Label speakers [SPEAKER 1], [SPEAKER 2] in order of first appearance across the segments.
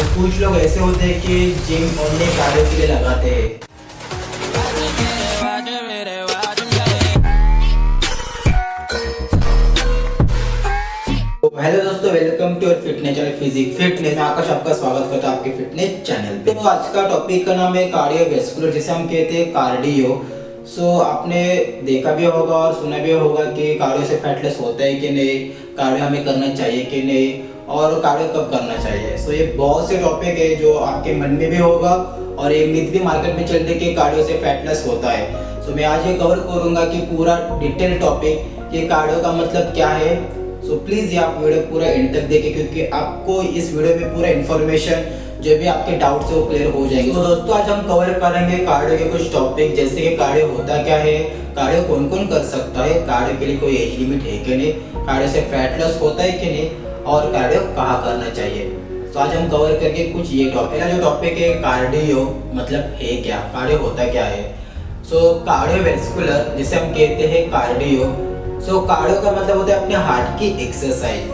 [SPEAKER 1] तो कुछ लोग ऐसे होते हैं कि जिम ओनली कार्डियो के लिए लगाते हैं। तो हेलो दोस्तों, welcome to your fitness channel physique fitness में आकाश आपका स्वागत करता हूं आपके फिटनेस चैनल पे। तो आज का टॉपिक का नाम है कार्डियोवैस्कुलर, जिसे हम कहते हैं कार्डियो। आपने देखा भी होगा और सुना भी होगा कि कार्डियो से फैट लॉस होता है कि नहीं, कार्डियो हमें करना चाहिए कि नहीं, और कार्डियो कब करना चाहिए। ये बहुत से टॉपिक है जो आपके मन में भी होगा और एक मिथ भी मार्केट में चलते कि कार्डियो से फैट लॉस होता है। मैं आज ये कवर करूंगा कि पूरा डिटेल टॉपिक कि कार्डियो का मतलब क्या है। प्लीज ये आप वीडियो पूरा एंड तक देखें, क्योंकि आपको इस वीडियो में पूरा इन्फॉर्मेशन जो भी आपके डाउट्स है वो क्लियर हो जाएंगे। तो दोस्तों आज हम कवर करेंगे कार्डियो के कुछ टॉपिक, जैसे कि कार्डियो होता क्या है, कार्डियो कौन कौन कर सकता है, कार्डियो के लिए कोई एज लिमिट है कि नहीं, कार्डियो से फैट लॉस होता है कि नहीं, और कार्डियो कहाँ करना चाहिए। आज हम कवर करके कुछ ये टॉपिक। पहला जो टॉपिक है कार्डियो मतलब है क्या, कार्डियो होता क्या है। कार्डियोवैस्कुलर जिसे हम कहते हैं कार्डियो, कार्डियो का मतलब होता है अपने हार्ट की एक्सरसाइज।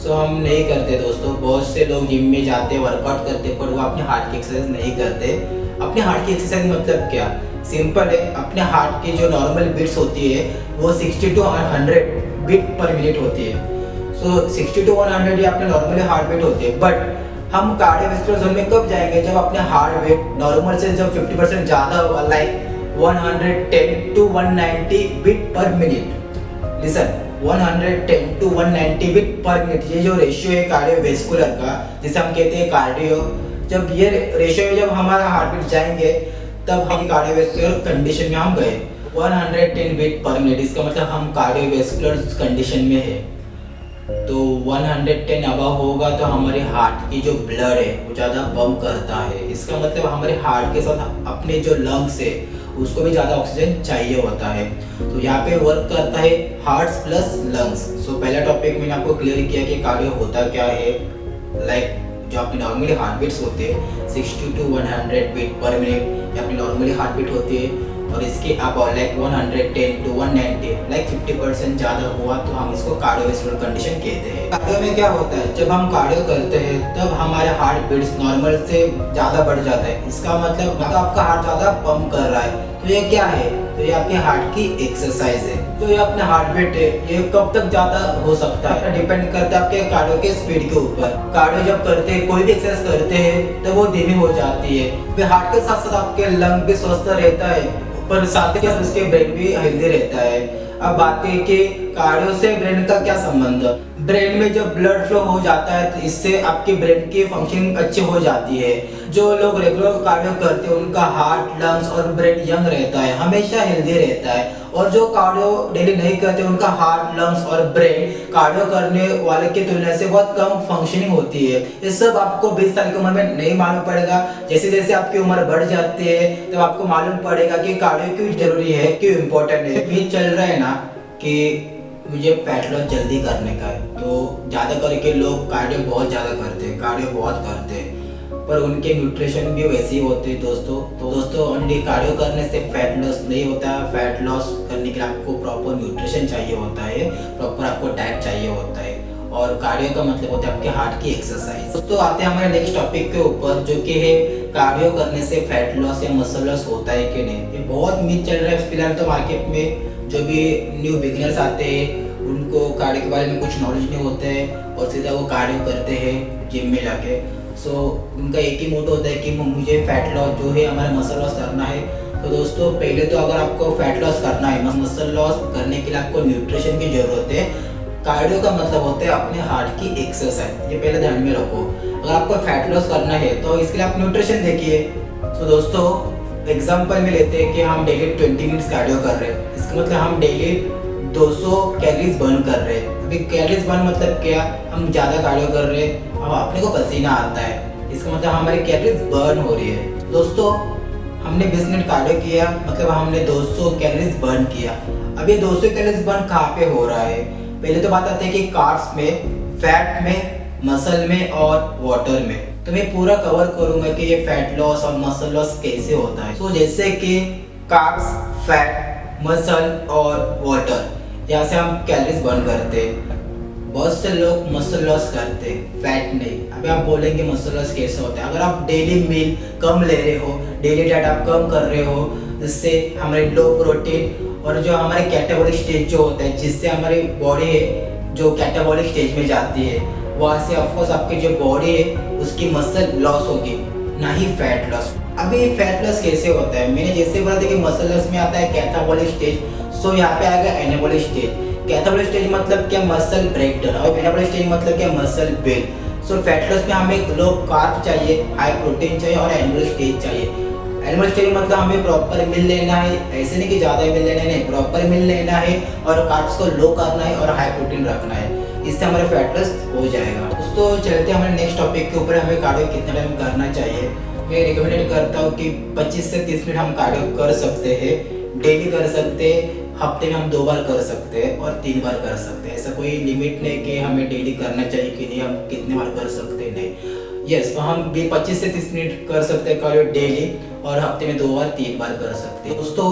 [SPEAKER 1] हम नहीं करते दोस्तों, बहुत से लोग जिम में जाते वर्कआउट करते पर वो अपने हार्ट की एक्सरसाइज नहीं करते। अपने हार्ट की एक्सरसाइज मतलब क्या, सिंपल है। अपने हार्ट की जो नॉर्मल बीट्स होती है वो 60 to 100 बीट पर मिनट होती है। 60 to 100 ये अपने नॉर्मली हार्ट बीट होती है। बट हम कार्डियोवैस्कुलर जोन में कब जाएंगे, जब अपने हार्ट बीट नॉर्मल से जब 50% ज़्यादा होगा, like 110 to 190 beat per minute. Listen, 110 to 190 beat per minute, ये जो रेशियो है कार्डियोवैस्कुलर का, जिसे हम कहते हैं कार्डियो। जब ये रेशियो जब हमारा हार्ट बीट जाएंगे तब हम कार्डियोवैस्कुलर कंडीशन में हम गए। 110 बीट पर मिनट, इसका मतलब हम कार्डियोवैस्कुलर कंडीशन में है। तो 110 अबव होगा तो हमारे हार्ट की जो ब्लड है वो ज़्यादा पंप करता है। इसका मतलब हमारे हार्ट के साथ अपने जो लंग्स है उसको भी ज़्यादा ऑक्सीजन चाहिए होता है। तो यहाँ पे वर्क करता है हार्ट प्लस लंग्स। पहला टॉपिक मैंने आपको क्लियर किया कि कार्डियो होता क्या है। लाइक जो आपकी नॉर्मली हार्ट बीट्स होते हैं 60 to 100 बीट पर मिनट, या अपनी नॉर्मली हार्ट बीट होती है, और इसके अब लाइक 110 to 190 लाइक 50% ज़्यादा हुआ तो हम इसको कार्डियोवैस्कुलर कंडीशन कहते हैं। कार्डियो में क्या होता है, जब हम कार्डियो करते हैं तब हमारे हार्ट बीट्स नॉर्मल से ज़्यादा बढ़ जाता है। इसका मतलब आपका हार्ट ज़्यादा पंप कर रहा है। तो ये क्या है, तो ये आपके हार्ट की एक्सरसाइज है। तो ये अपने हार्ट बीट है, ये कब तक ज़्यादा हो सकता है डिपेंड करता है आपके कार्डियो के स्पीड के ऊपर। कार्डियो जब करते हैं, कोई भी एक्सरसाइज करते हैं तो वो धीमी हो जाती है। फिर हार्ट के साथ साथ आपके लंग भी स्वस्थ रहता है, पर साथ ही साथ उसके ब्रेन भी हेल्दी रहता है। अब बात है कि कार्डियो से ब्रेन का क्या संबंध। ब्रेन में जब ब्लड फ्लो हो जाता है तो इससे आपके ब्रेन की फंक्शनिंग अच्छी हो जाती है। जो लोग रेगुलर कार्डियो करते हैं उनका हार्ट, लंग्स और ब्रेन यंग रहता है, हमेशा हेल्दी रहता है। और जो कार्डियो डेली नहीं करते उनका हार्ट, लंग्स और ब्रेन कार्डियो करने वाले की तुलना से बहुत कम फंक्शनिंग होती है। ये सब आपको 20 साल की उम्र में नहीं मालूम पड़ेगा। जैसे जैसे आपकी उम्र बढ़ जाती है तब आपको मालूम पड़ेगा कि कार्डियो क्यों जरूरी है, क्यों इम्पोर्टेंट है। ये चल रहा है ना कि मुझे फैट लॉस जल्दी करने का है, तो ज़्यादा करके लोग कार्डियो बहुत ज़्यादा करते हैं, कार्डियो बहुत करते हैं, पर उनके न्यूट्रिशन भी वैसे ही होते हैं दोस्तों। तो दोस्तों ओनली कार्डियो करने से फैट लॉस नहीं होता है। फैट लॉस करने के लिए आपको प्रॉपर न्यूट्रिशन चाहिए होता है, प्रॉपर आपको डाइट चाहिए होता है, और कार्डियो का मतलब होता है आपके हार्ट की एक्सरसाइज। दोस्तों आते हैं हमारे नेक्स्ट टॉपिक के ऊपर, जो कि है कार्डियो करने से फैट लॉस या मसल लॉस होता है कि नहीं। ये बहुत मिथ चल रहा है फिलहाल तो मार्केट में। जो भी न्यू बिगिनर्स आते हैं उनको कार्डियो के बारे में कुछ नॉलेज नहीं होता है और सीधा वो कार्डियो करते हैं जिम में जाके। उनका एक ही मोटो होता है कि मुझे फैट लॉस जो है हमारा मसल लॉस करना है। तो दोस्तों पहले तो अगर आपको फैट लॉस करना है, मसल लॉस करने के लिए आपको न्यूट्रिशन की जरूरत है। कार्डियो का मतलब होता है अपने हार्ट की एक्सरसाइज, ये पहले ध्यान में रखो। अगर आपको फैट लॉस करना है तो इसके लिए आप न्यूट्रिशन देखिए। दोस्तों एग्जांपल में लेते हैं कि हम डेली 20 मिनट्स कार्डियो कर रहे हैं, इसका मतलब हम डेली 200 कैलोरीज बर्न कर रहे हैं। अभी कैलोरीज बर्न मतलब क्या, हम ज़्यादा कार्डियो कर रहे हैं, अब अपने को पसीना आता है, इसका मतलब हमारी कैलोरीज बर्न हो रही है। दोस्तों हमने 20 मिनट कार्डियो किया, मतलब हमने 200 कैलोरीज बर्न किया। अब ये 200 कैलोरीज बर्न कहाँ पे हो रहा है, पहले तो बात आती है कि कार्ब्स में, फैट में, मसल में और वाटर में। तो मैं पूरा कवर करूंगा कि ये फैट लॉस और मसल लॉस कैसे होता है। जैसे कि कार्ब्स, फैट, मसल और वाटर, यहाँ से हम कैलोरीज बर्न करते हैं। बहुत से लोग मसल लॉस करते, फैट नहीं। अब पे आप बोलेंगे मसल लॉस कैसे होता है। अगर आप डेली मील कम ले रहे हो, डेली डाइट आप कम कर रहे हो, जिससे हमारे लो प्रोटीन और जो हमारे कैटाबॉलिक स्टेज जो होता है, जिससे हमारी बॉडी है जो कैटाबॉलिक स्टेज में जाती है, वहाँ से ऑफकोर्स आपकी जो बॉडी है उसकी मसल लॉस होगी, ना ही फैट लॉस। अभी फैट लॉस कैसे होता है, मैंने जैसे बोला था कि मसल लॉस में आता है कैटाबॉलिक स्टेज, सो यहाँ पे आएगा एनाबॉलिक स्टेज। कैटाबॉलिक स्टेज मतलब क्या, मसल ब्रेकडाउन, और एनाबॉलिक स्टेज मतलब क्या, muscle build. So fat loss में हमें लो कार्ब चाहिए, हाई प्रोटीन चाहिए और एनाबॉलिक स्टेज चाहिए। एनिमल स्टेज मतलब हमें प्रॉपर मील लेना है, ऐसे नहीं कि ज़्यादा मील लेना है, नहीं, प्रॉपर मील लेना है और कार्ब्स को लो करना है और हाई प्रोटीन रखना है, इससे हमारे फैट लॉस हो जाएगा। दोस्तों चलते हैं हमारे नेक्स्ट टॉपिक के ऊपर, हमें कार्डियो कितना टाइम करना चाहिए। मैं रिकमेंडेड करता हूँ कि 25 से 30 मिनट हम कार्डियो कर सकते हैं, डेली कर सकते हैं, हफ्ते में हम 2 बार कर सकते हैं और 3 बार कर सकते हैं। ऐसा कोई लिमिट नहीं कि हमें डेली करना चाहिए कि नहीं, हम कितने बार कर सकते हैं, नहीं। यस, तो हम भी 25 से 30 मिनट कर सकते हैं कार्डियो डेली, और हफ्ते में 2 बार 3 बार कर सकते हैं। दोस्तों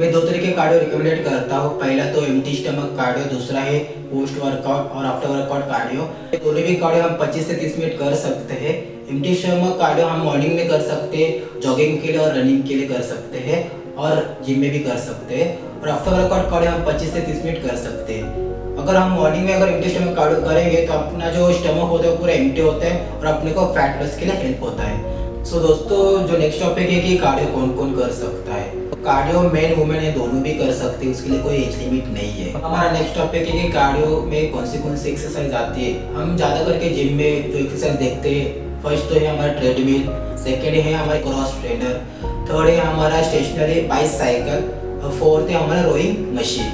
[SPEAKER 1] मैं 2 तरह के कार्डियो रिकमेंडेड करता हूँ। पहला तो एम्प्टी स्टमक कार्डियो, दूसरा है पोस्ट वर्कआउट और आफ्टर वर्कआउट कार्डियो। दोनों भी कार्डियो हम 25 से 30 मिनट कर सकते हैं। एम्प्टी स्टमक कार्डियो हम मॉर्निंग में कर सकते हैं, जॉगिंग के लिए और रनिंग के लिए कर सकते हैं, और जिम में भी कर सकते हैं। और आफ्टर वर्कआउट कार्डियो हम 25 से 30 मिनट कर सकते हैं। अगर हम मॉर्निंग में अगर एम्प्टी स्टमक कार्डियो करेंगे तो अपना जो स्टमक होता है वो पूरा एम्प्टी होता है और अपने को फैट लॉस के लिए हेल्प होता है। सो दोस्तों जो नेक्स्ट टॉपिक है कि कार्डियो कौन कौन कर सकता है। कार्डियो मेन वुमेन है दोनों भी कर सकते हैं, उसके लिए कोई एज लिमिट नहीं है। हमारा नेक्स्ट टॉपिक है कि कार्डियो में कौन सी एक्सरसाइज आती है। हम ज़्यादा करके जिम में जो एक्सरसाइज देखते हैं, फर्स्ट तो है हमारा ट्रेडमिल, सेकेंड है हमारा क्रॉस ट्रेनर, थर्ड है हमारा स्टेशनरी बाइसाइकिल और फोर्थ है हमारा रोइंग मशीन।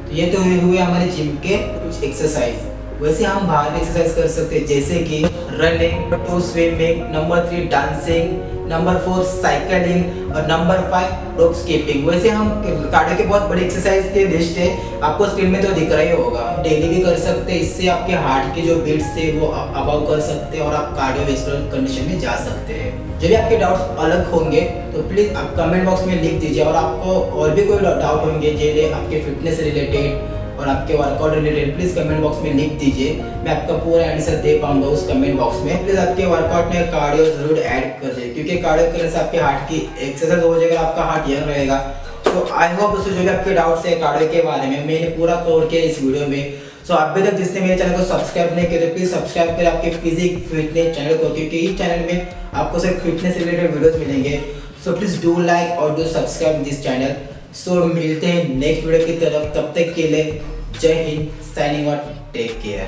[SPEAKER 1] तो ये तो हुए हमारे जिम के कुछ एक्सरसाइज। वैसे हम बाहर भी एक्सरसाइज कर सकते हैं, जैसे कि running, 2 swimming, number 3 dancing, number 4 cycling और नंबर 5 रोप स्किपिंग। वैसे हम कार्डियो के बहुत बड़ी एक्सरसाइज के लिस्ट है, आपको स्क्रीन में तो दिख रहा ही होगा। डेली भी कर सकते हैं, इससे आपके हार्ट की जो बीट्स है वो अबव कर सकते हैं और आप कार्डियोवैस्कुलर कंडीशन में जा सकते हैं। जब भी आपके डाउट्स अलग होंगे तो प्लीज़ आप कमेंट बॉक्स में लिख दीजिए, और आपको और भी कोई डाउट होंगे जैसे आपके फिटनेस रिलेटेड और आपके workout related, please comment box में लिख दीजिए, मैं आपका पूरा आंसर दे पाऊंगा उस कमेंट बॉक्स में। प्लीज़ आपके वर्कआउट में कार्डियो जरूर ऐड कर दीजिए, क्योंकि कार्डियो करने से आपके हार्ट की एक्सरसाइज हो जाएगा, आपका हार्ट यंग रहेगा। तो आई होप दोस्तों जो भी आपके डाउट्स है कार्डियो के बारे में मैंने पूरा कवर किया इस वीडियो में। सो अभी तक जिसने मेरे चैनल को सब्सक्राइब नहीं किया तो प्लीज़ सब्सक्राइब करें आपके फिजिक फिटनेस चैनल को, क्योंकि इस चैनल में आपको सिर्फ फिटनेस रिलेटेड वीडियोस मिलेंगे। सो प्लीज़ डू लाइक और डू सब्सक्राइब दिस चैनल। सो मिलते हैं नेक्स्ट वीडियो की तरफ, तब तक के लिए जय हिंद, साइनिंग आउट, टेक केयर।